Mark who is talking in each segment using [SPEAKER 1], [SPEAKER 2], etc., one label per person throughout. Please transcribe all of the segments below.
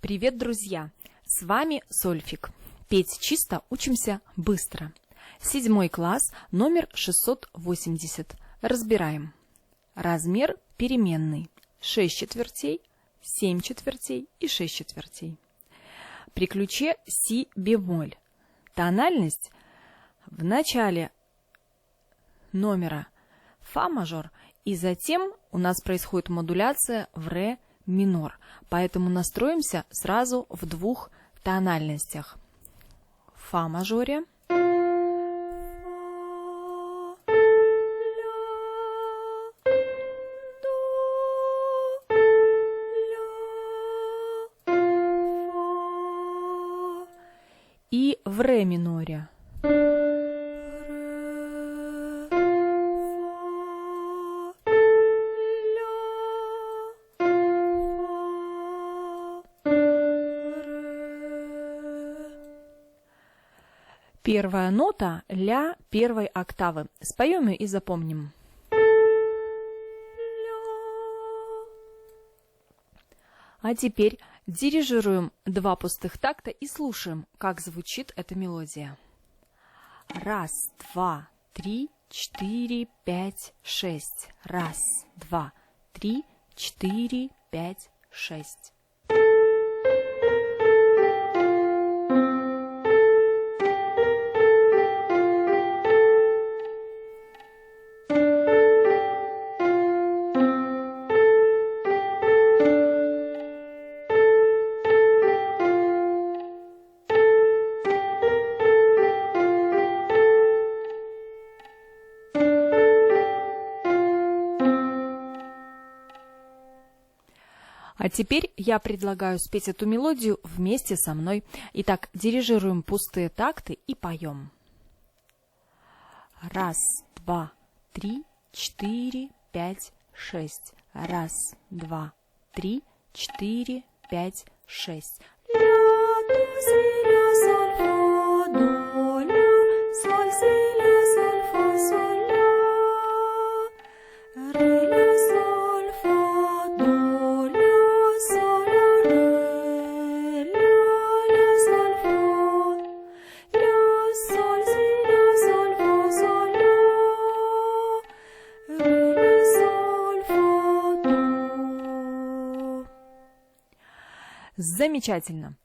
[SPEAKER 1] Привет, друзья! С вами Сольфик. Петь чисто учимся быстро. 7 класс, номер 680. Разбираем. Размер переменный. 6 четвертей, 7 четвертей и 6 четвертей. При ключе си бемоль. Тональность в начале номера фа мажор, и затем у нас происходит модуляция в ре минор. Поэтому настроимся сразу в двух тональностях. Фа мажоре. И в ре миноре. Первая нота ля первой октавы. Споем ее и запомним. А теперь дирижируем два пустых такта и слушаем, как звучит эта мелодия. Раз, два, три, четыре, пять, шесть. Раз, два, три, четыре, пять, шесть. А теперь я предлагаю спеть эту мелодию вместе со мной. Итак, дирижируем пустые такты и поем. Раз, два, три, четыре, пять, шесть. Раз, два, три, четыре, пять, шесть. Ля, до, си, ля, соль, фа, до, ля, соль, си, ля, соль, фа, соль, ля, ре, ля, соль, фа, до, ля, соль, ре, ля, соль, фа, ля, соль, си, ля, соль, фа, соль, ля, ре, ля, соль, фа, до. Замечательно!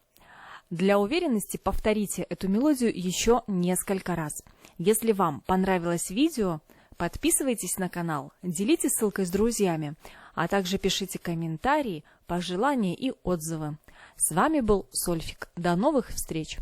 [SPEAKER 1] Для уверенности повторите эту мелодию еще несколько раз. Если вам понравилось видео, подписывайтесь на канал, делитесь ссылкой с друзьями, а также пишите комментарии, пожелания и отзывы. С вами был Сольфик. До новых встреч!